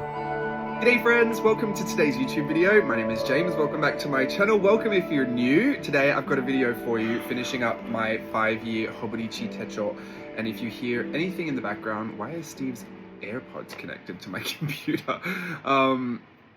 G'day friends, welcome to today's YouTube video. My name is James, welcome back to my channel. Welcome if you're new. Today I've got a video for you finishing up my 5-year hobonichi techo. And if you hear anything in the background, why are Steve's AirPods connected to my computer?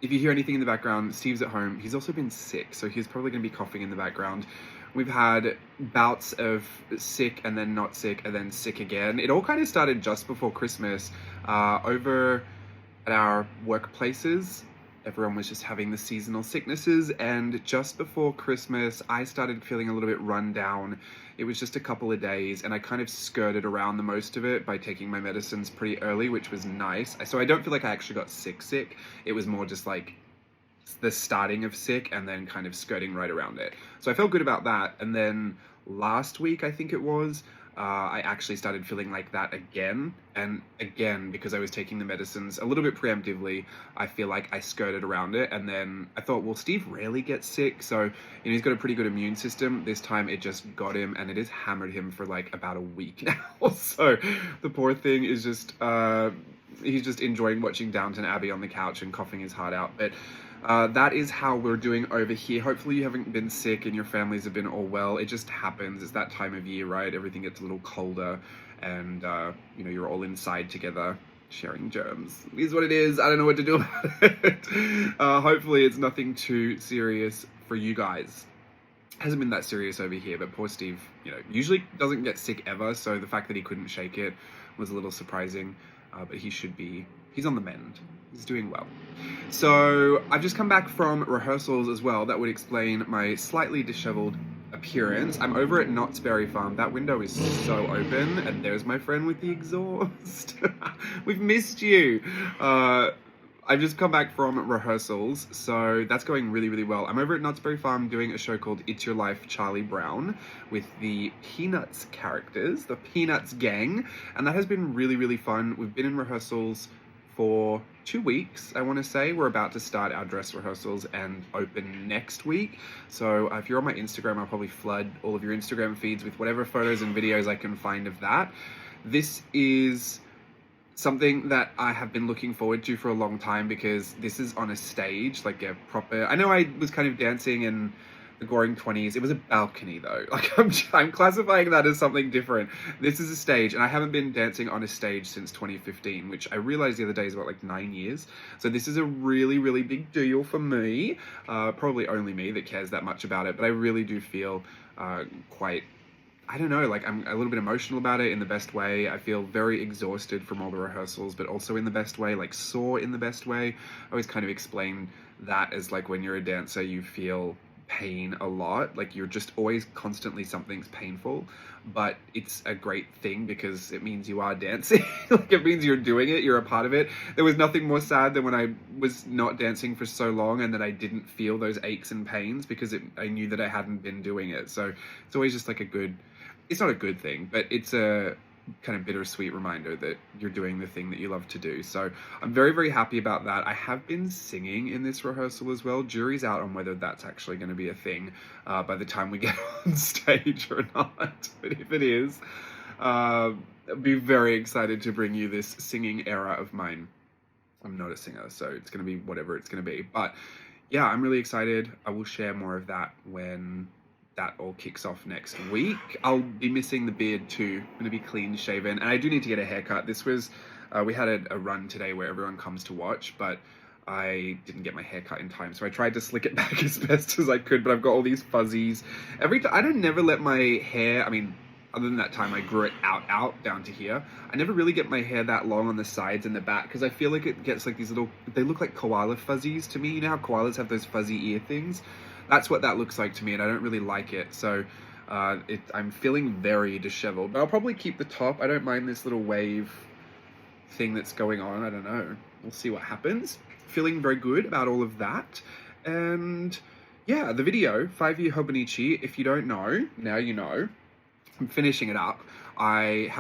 If you hear anything in the background, Steve's at home. He's also been sick, so he's probably going to be coughing in the background. We've had bouts of sick and then not sick and then sick again. It all kind of started just before Christmas. Over at our workplaces, everyone was just having the seasonal sicknesses, and just before Christmas, I started feeling a little bit run down. It was just a couple of days, and I kind of skirted around the most of it by taking my medicines pretty early, which was nice. So I don't feel like I actually got sick. It was more just like the starting of sick and then kind of skirting right around it. So I felt good about that. And then last week, I think it was, I actually started feeling like that again. And again, because I was taking the medicines a little bit preemptively, I feel like I skirted around it. And then I thought, well, Steve rarely gets sick, so he's got a pretty good immune system. This time it just got him, and it has hammered him for like about a week now. So the poor thing is just, he's just enjoying watching Downton Abbey on the couch and coughing his heart out. But that is how we're doing over here. Hopefully you haven't been sick and your families have been all well. It just happens. It's that time of year, right? Everything gets a little colder, and you're all inside together sharing germs. It is what it is. I don't know what to do about it. Hopefully it's nothing too serious for you guys. Hasn't been that serious over here, but poor Steve, usually doesn't get sick ever, so the fact that he couldn't shake it was a little surprising. But he's on the mend. He's doing well. So I've just come back from rehearsals as well. That would explain my slightly disheveled appearance. I'm over at Knott's Berry Farm. That window is so open, and there's my friend with the exhaust. We've missed you. I've just come back from rehearsals, so that's going really, really well. I'm over at Knott's Berry Farm doing a show called It's Your Life, Charlie Brown, with the Peanuts characters, the Peanuts gang, and that has been really, really fun. We've been in rehearsals for 2 weeks, I want to say. We're about to start our dress rehearsals and open next week. So if you're on my Instagram, I'll probably flood all of your Instagram feeds with whatever photos and videos I can find of that. This is something that I have been looking forward to for a long time, because this is on a stage, like a proper, I know I was kind of dancing in the Goring 20s. It was a balcony though. Like I'm classifying that as something different. This is a stage, and I haven't been dancing on a stage since 2015, which I realized the other day is about like 9 years. So this is a really, really big deal for me. Probably only me that cares that much about it, but I really do feel quite, I don't know, like I'm a little bit emotional about it in the best way. I feel very exhausted from all the rehearsals, but also in the best way, like sore in the best way. I always kind of explain that as like when you're a dancer, you feel pain a lot, like you're just always constantly something's painful, but it's a great thing because it means you are dancing. Like it means you're doing it, you're a part of it. There was nothing more sad than when I was not dancing for so long and that I didn't feel those aches and pains, because I knew that I hadn't been doing it. So it's always just like it's not a good thing, but it's a kind of bittersweet reminder that you're doing the thing that you love to do. So I'm very, very happy about that. I have been singing in this rehearsal as well. Jury's out on whether that's actually going to be a thing by the time we get on stage or not. But if it is, I'll be very excited to bring you this singing era of mine. I'm not a singer, so it's going to be whatever it's going to be. But yeah, I'm really excited. I will share more of that when that all kicks off next week. I'll be missing the beard too. I'm gonna be clean shaven, and I do need to get a haircut. This was, we had a run today where everyone comes to watch, but I didn't get my haircut in time, so I tried to slick it back as best as I could, but I've got all these fuzzies. I don't never let my hair, I mean, other than that time I grew it out down to here, I never really get my hair that long on the sides and the back, because I feel like it gets like these little, they look like koala fuzzies to me. You know how koalas have those fuzzy ear things? That's what that looks like to me, and I don't really like it. So I'm feeling very disheveled, but I'll probably keep the top. I don't mind this little wave thing that's going on. I don't know. We'll see what happens. Feeling very good about all of that. And yeah, the video, 5-year hobonichi, if you don't know, now you know. I'm finishing it up. I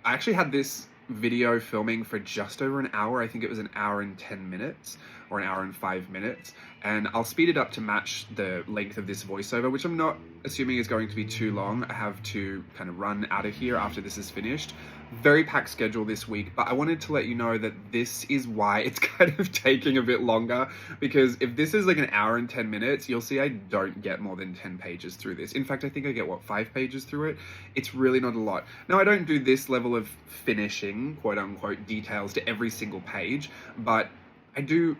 actually had this video filming for just over an hour. I think it was an hour and 10 minutes or an hour and 5 minutes, and I'll speed it up to match the length of this voiceover, which I'm not assuming is going to be too long. I have to kind of run out of here after this is finished. very packed schedule this week, but I wanted to let you know that this is why it's kind of taking a bit longer, because if this is like an hour and 10 minutes, you'll see I don't get more than 10 pages through this. In fact, I think I get, 5 pages through it? It's really not a lot. Now, I don't do this level of finishing, quote unquote, details to every single page, but I do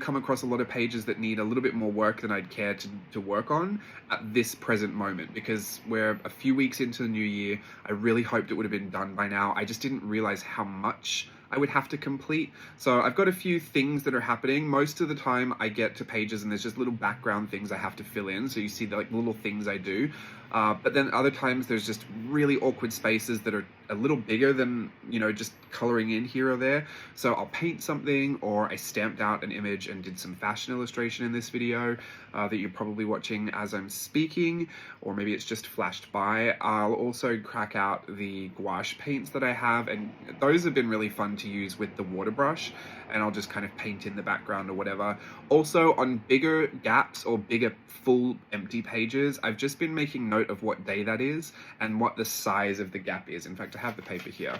come across a lot of pages that need a little bit more work than I'd care to work on at this present moment, because we're a few weeks into the new year. I really hoped it would have been done by now. I just didn't realize how much I would have to complete. So I've got a few things that are happening. Most of the time I get to pages and there's just little background things I have to fill in. So you see the little things I do. But then other times there's just really awkward spaces that are a little bigger than, just coloring in here or there. So I'll paint something, or I stamped out an image and did some fashion illustration in this video that you're probably watching as I'm speaking, or maybe it's just flashed by. I'll also crack out the gouache paints that I have, and those have been really fun to use with the water brush, and I'll just kind of paint in the background or whatever. Also, on bigger gaps or bigger full empty pages, I've just been making note of what day that is and what the size of the gap is. In fact, I have the paper here.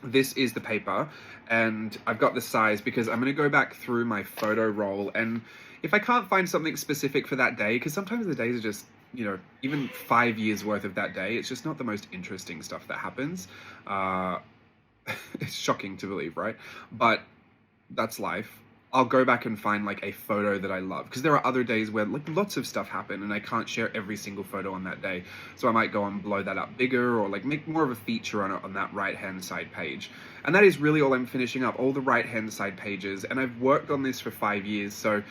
This is the paper, and I've got the size because I'm going to go back through my photo roll, and if I can't find something specific for that day, because sometimes the days are just, even 5 years worth of that day, it's just not the most interesting stuff that happens. It's shocking to believe, right? But that's life. I'll go back and find like a photo that I love, because there are other days where like lots of stuff happen and I can't share every single photo on that day. So I might go and blow that up bigger, or like make more of a feature on it on that right hand side page. And that is really all I'm finishing up, all the right hand side pages. And I've worked on this for 5 years, so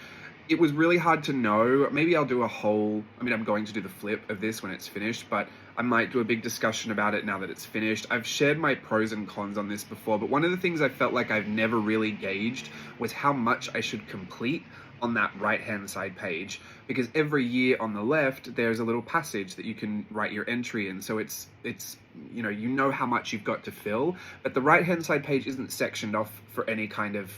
it was really hard to know. Maybe I'll do I'm going to do the flip of this when it's finished, but I might do a big discussion about it now that it's finished. I've shared my pros and cons on this before, but one of the things I felt like I've never really gauged was how much I should complete on that right-hand side page, because every year on the left there's a little passage that you can write your entry in, so it's you know how much you've got to fill, but the right-hand side page isn't sectioned off for any kind of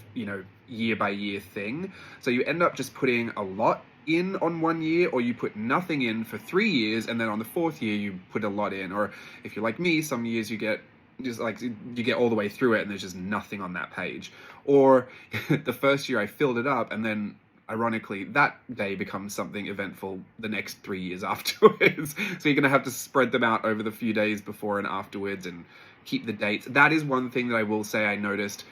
year by year thing, so you end up just putting a lot in on 1 year, or you put nothing in for 3 years, and then on the 4th year you put a lot in. Or if you're like me, some years you get all the way through it and there's just nothing on that page. Or the first year I filled it up, and then ironically that day becomes something eventful the next 3 years afterwards. So you're gonna have to spread them out over the few days before and afterwards and keep the dates. That is one thing that I will say I noticed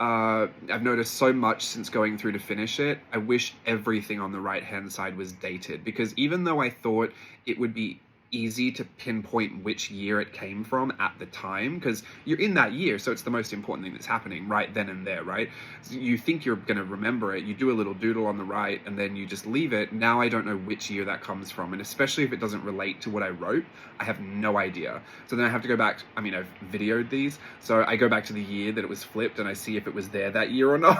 I've noticed so much since going through to finish it. I wish everything on the right hand side was dated, because even though I thought it would be easy to pinpoint which year it came from at the time, because you're in that year, so it's the most important thing that's happening right then and there, right? So you think you're going to remember it, you do a little doodle on the right, and then you just leave it. Now I don't know which year that comes from, and especially if it doesn't relate to what I wrote, I have no idea. So then I have to go back, I've videoed these, so I go back to the year that it was flipped and I see if it was there that year or not,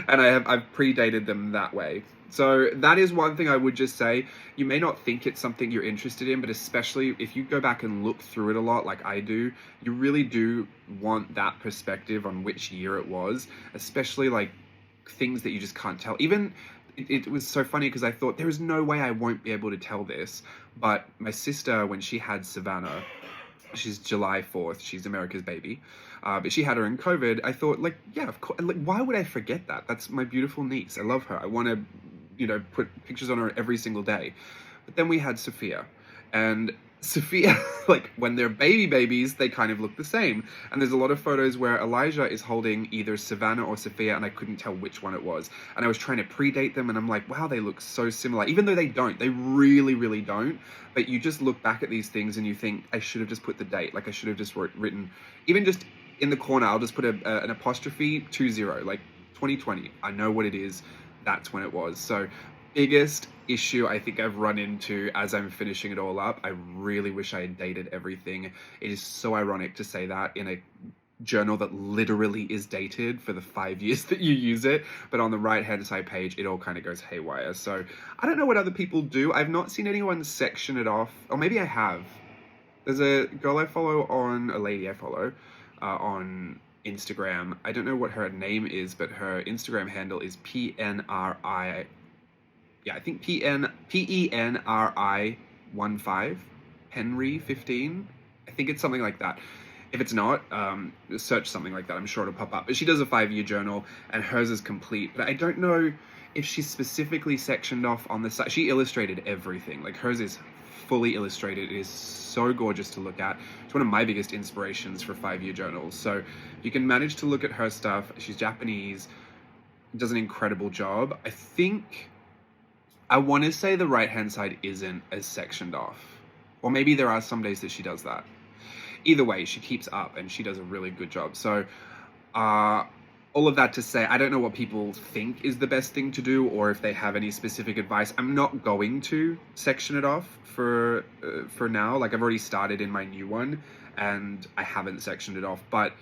and I've predated them that way. So that is one thing I would just say. You may not think it's something you're interested in, but especially if you go back and look through it a lot like I do, you really do want that perspective on which year it was, especially like things that you just can't tell. Even it was so funny because I thought there is no way I won't be able to tell this, but my sister, when she had Savannah, she's July 4th, she's America's baby, but she had her in COVID. I thought, like, yeah, of course, like, why would I forget that? That's my beautiful niece. I love her. I want to put pictures on her every single day. But then we had Sophia, and Sophia, like, when they're babies, they kind of look the same. And there's a lot of photos where Elijah is holding either Savannah or Sophia, and I couldn't tell which one it was. And I was trying to predate them, and I'm like, wow, they look so similar. Even though they don't, they really, really don't. But you just look back at these things and you think, I should have just put the date. Like, I should have just written, even just in the corner, I'll just put an apostrophe 20, like 2020. I know what it is. That's when it was. So biggest issue I think I've run into as I'm finishing it all up. I really wish I had dated everything. It is so ironic to say that in a journal that literally is dated for the 5 years that you use it, but on the right hand side page it all kind of goes haywire. So I don't know what other people do. I've not seen anyone section it off, or maybe I have. There's a girl I follow a lady I follow on Instagram. I don't know what her name is, but her Instagram handle is PNRI. Yeah, I think PENRI15. Henry 15. I think it's something like that. If it's not, search something like that. I'm sure it'll pop up. But she does a 5-year journal, and hers is complete. But I don't know if she's specifically sectioned off on the side. She illustrated everything. Like, hers is fully illustrated. It is so gorgeous to look at. It's one of my biggest inspirations for 5-year journals. So you can manage to look at her stuff. She's Japanese, does an incredible job. I want to say the right-hand side isn't as sectioned off. Or maybe there are some days that she does that. Either way, she keeps up and she does a really good job. So all of that to say, I don't know what people think is the best thing to do or if they have any specific advice. I'm not going to section it off for now. Like, I've already started in my new one and I haven't sectioned it off, but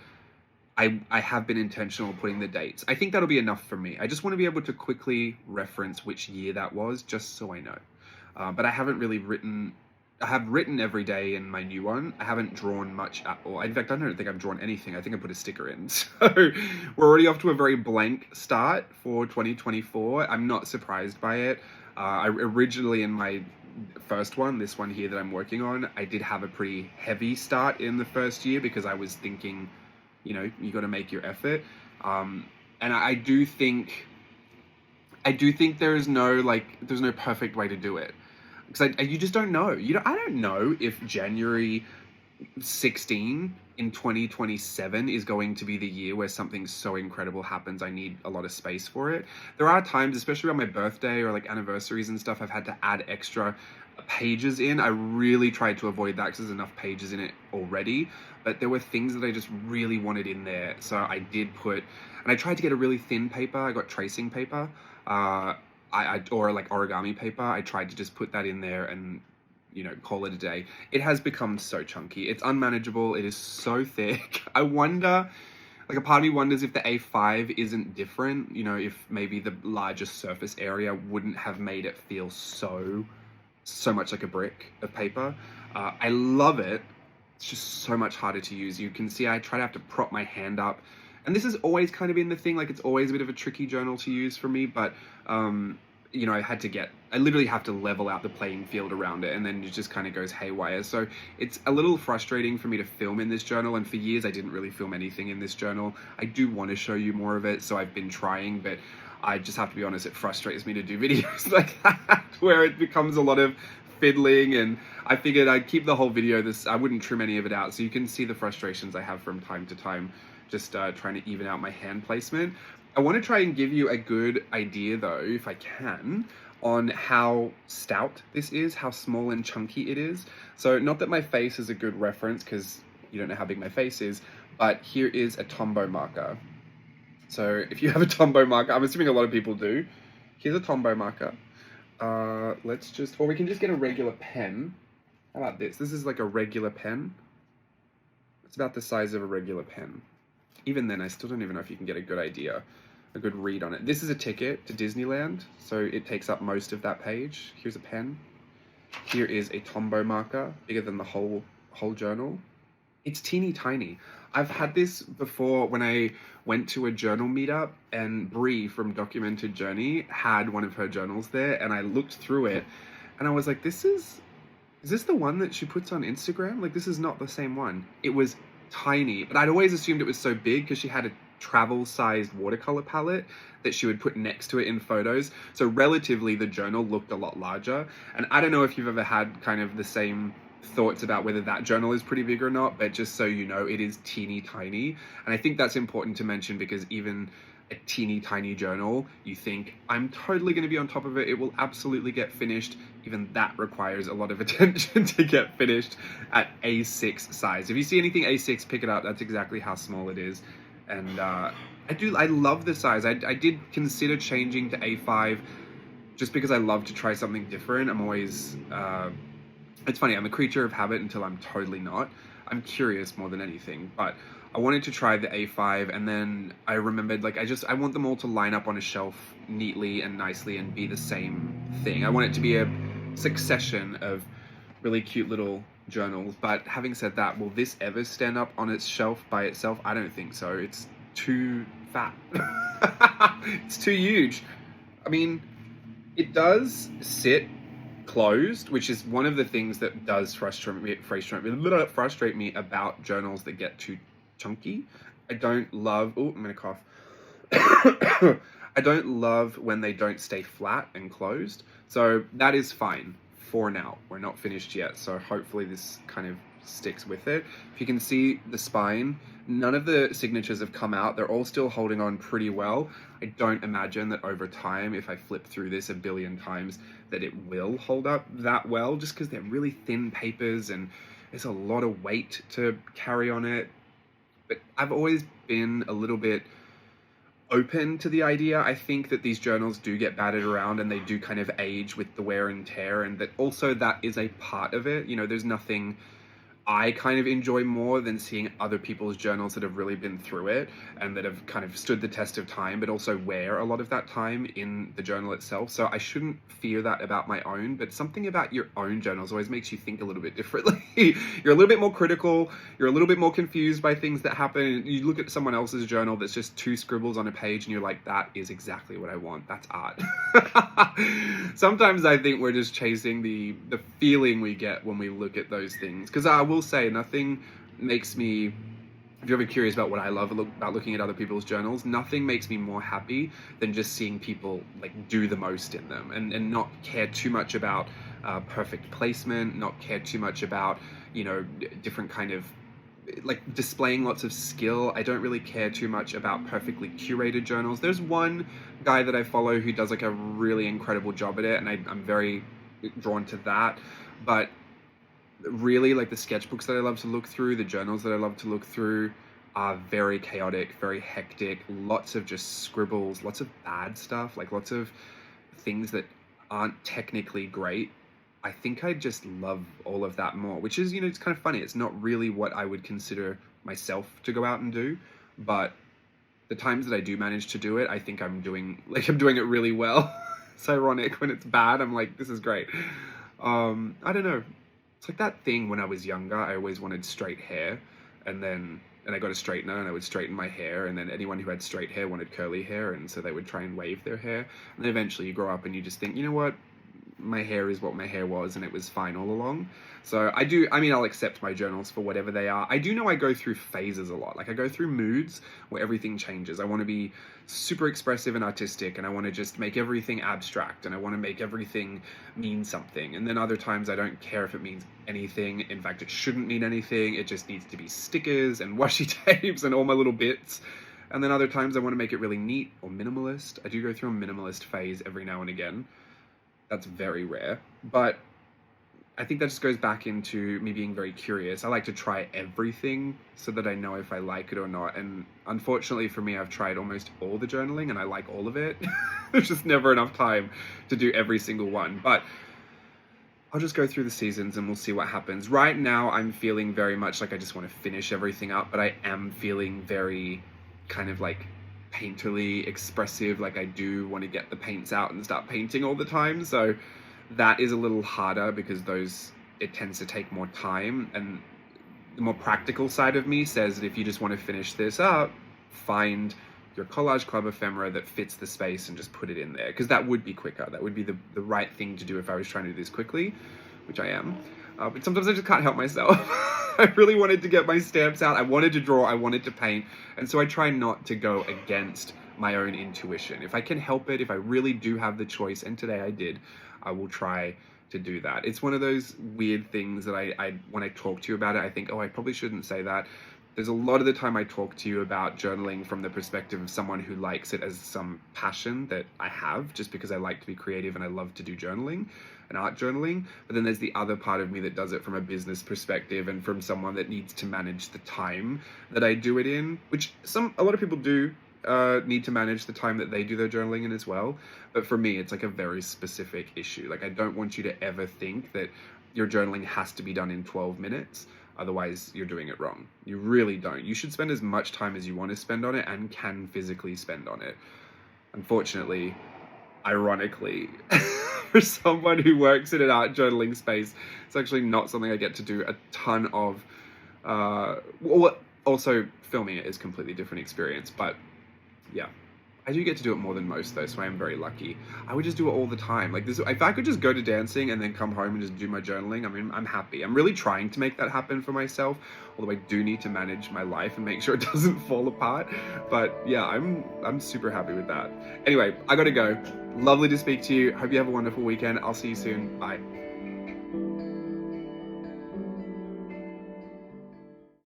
I have been intentional putting the dates. I think that'll be enough for me. I just want to be able to quickly reference which year that was, just so I know. But I haven't really written... I have written every day in my new one. I haven't drawn much at all. In fact, I don't think I've drawn anything. I think I put a sticker in. So we're already off to a very blank start for 2024. I'm not surprised by it. I originally, in my first one, this one here that I'm working on, I did have a pretty heavy start in the first year because I was thinking, you know, you got to make your effort. And I do think there's no perfect way to do it. Because you just don't know. I don't know if January 16 in 2027 is going to be the year where something so incredible happens. I need a lot of space for it. There are times, especially on my birthday or like anniversaries and stuff, I've had to add extra pages in. I really tried to avoid that because there's enough pages in it already. But there were things that I just really wanted in there. So I did put, and I tried to get a really thin paper. I got tracing paper. Or like origami paper. I tried to just put that in there and, you know, call it a day. It has become so chunky. It's unmanageable. It is so thick. I wonder, like, a part of me wonders if the A5 isn't different, you know, if maybe the larger surface area wouldn't have made it feel so much like a brick of paper. I love it. It's just so much harder to use. You can see I try to have to prop my hand up. And this has always kind of been the thing, like, it's always a bit of a tricky journal to use for me, but, you know, I literally have to level out the playing field around it, and then it just kind of goes haywire. So it's a little frustrating for me to film in this journal, and for years I didn't really film anything in this journal. I do want to show you more of it, so I've been trying, but I just have to be honest, it frustrates me to do videos like that, where it becomes a lot of fiddling, and I figured I'd keep the whole video I wouldn't trim any of it out, so you can see the frustrations I have from time to time, just trying to even out my hand placement. I want to try and give you a good idea, though, if I can, on how stout this is, how small and chunky it is. So not that my face is a good reference, because you don't know how big my face is, but here is a Tombow marker. So if you have a Tombow marker, I'm assuming a lot of people do. Here's a Tombow marker. Or we can just get a regular pen. How about this? This is like a regular pen. It's about the size of a regular pen. Even then, I still don't even know if you can get a good idea, a good read on it. This is a ticket to Disneyland, so it takes up most of that page. Here's a pen. Here is a Tombow marker, bigger than the whole journal. It's teeny tiny. I've had this before when I went to a journal meetup, and Brie from Documented Journey had one of her journals there, and I looked through it, and I was like, is this the one that she puts on Instagram? Like, this is not the same one. It was tiny, but I'd always assumed it was so big because she had a travel-sized watercolor palette that she would put next to it in photos. So relatively, the journal looked a lot larger. And I don't know if you've ever had kind of the same thoughts about whether that journal is pretty big or not, but just so you know, it is teeny tiny. And I think that's important to mention because even a teeny tiny journal, you think, I'm totally going to be on top of it. It will absolutely get finished. Even that requires a lot of attention to get finished at A6 size. If you see anything A6, pick it up. That's exactly how small it is. And I love the size. I did consider changing to A5 just because I love to try something different. I'm always, it's funny, I'm a creature of habit until I'm totally not. I'm curious more than anything, but I wanted to try the A5, and then I remembered, like, I want them all to line up on a shelf neatly and nicely and be the same thing. I want it to be a succession of really cute little journals. But having said that, will this ever stand up on its shelf by itself? I don't think so. It's too fat. It's too huge. I mean, it does sit closed, which is one of the things that does frustrate me about journals that get too chunky. I don't love, oh, I'm gonna cough. I don't love when they don't stay flat and closed. So that is fine for now. We're not finished yet, so hopefully this kind of sticks with it. If you can see the spine, none of the signatures have come out. They're all still holding on pretty well. I don't imagine that over time, if I flip through this a billion times, that it will hold up that well, just because they're really thin papers and there's a lot of weight to carry on it. But I've always been a little bit open to the idea. I think that these journals do get battered around and they do kind of age with the wear and tear, and that also that is a part of it. You know, there's nothing I kind of enjoy more than seeing other people's journals that have really been through it and that have kind of stood the test of time, but also wear a lot of that time in the journal itself. So I shouldn't fear that about my own, but something about your own journals always makes you think a little bit differently. You're a little bit more critical, you're a little bit more confused by things that happen. You look at someone else's journal that's just 2 scribbles on a page and you're like, that is exactly what I want. That's art. Sometimes I think we're just chasing the feeling we get when we look at those things. Because I will say, nothing makes me, if you're ever curious about what I love about looking at other people's journals, nothing makes me more happy than just seeing people like do the most in them and not care too much about perfect placement, not care too much about, you know, different kind of like displaying lots of skill. I don't really care too much about perfectly curated journals. There's one guy that I follow who does like a really incredible job at it, and I'm very drawn to that. But really, like the sketchbooks that I love to look through, the journals that I love to look through are very chaotic, very hectic, lots of just scribbles, lots of bad stuff, like lots of things that aren't technically great. I think I just love all of that more, which is, you know, it's kind of funny. It's not really what I would consider myself to go out and do, but the times that I do manage to do it, I think I'm doing it really well. It's ironic when it's bad. I'm like, this is great. I don't know. It's like that thing when I was younger, I always wanted straight hair, and I got a straightener and I would straighten my hair, and then anyone who had straight hair wanted curly hair, and so they would try and wave their hair. And then eventually you grow up and you just think, you know what? My hair is what my hair was, and it was fine all along. So I'll accept my journals for whatever they are. I do know I go through phases a lot. Like I go through moods where everything changes. I want to be super expressive and artistic, and I want to just make everything abstract, and I want to make everything mean something. And then other times I don't care if it means anything. In fact, it shouldn't mean anything. It just needs to be stickers and washi tapes and all my little bits. And then other times I want to make it really neat or minimalist. I do go through a minimalist phase every now and again. That's very rare, but I think that just goes back into me being very curious. I like to try everything so that I know if I like it or not. And unfortunately for me, I've tried almost all the journaling and I like all of it. There's just never enough time to do every single one, but I'll just go through the seasons and we'll see what happens. Right now, I'm feeling very much like I just want to finish everything up, but I am feeling very kind of like painterly expressive. Like I do want to get the paints out and start painting all the time. So that is a little harder because it tends to take more time. And the more practical side of me says that if you just want to finish this up, find your Collage Club ephemera that fits the space and just put it in there, because that would be quicker. That would be the right thing to do if I was trying to do this quickly, which I am. But sometimes I just can't help myself. I really wanted to get my stamps out. I wanted to draw. I wanted to paint. And so I try not to go against my own intuition. If I can help it, if I really do have the choice, and today I did, I will try to do that. It's one of those weird things that I when I talk to you about it, I think, oh, I probably shouldn't say that. There's a lot of the time I talk to you about journaling from the perspective of someone who likes it as some passion that I have, just because I like to be creative and I love to do journaling and art journaling. But then there's the other part of me that does it from a business perspective and from someone that needs to manage the time that I do it in, which a lot of people do need to manage the time that they do their journaling in as well. But for me, it's like a very specific issue. Like I don't want you to ever think that your journaling has to be done in 12 minutes. Otherwise, you're doing it wrong. You really don't. You should spend as much time as you want to spend on it and can physically spend on it. Unfortunately, ironically, for someone who works in an art journaling space, it's actually not something I get to do a ton of. Also, filming it is a completely different experience. But yeah, I do get to do it more than most though, so I am very lucky. I would just do it all the time. Like this, if I could just go to dancing and then come home and just do my journaling, I mean, I'm happy. I'm really trying to make that happen for myself, although I do need to manage my life and make sure it doesn't fall apart. But yeah, I'm super happy with that. Anyway, I gotta go. Lovely to speak to you. Hope you have a wonderful weekend. I'll see you soon. Bye.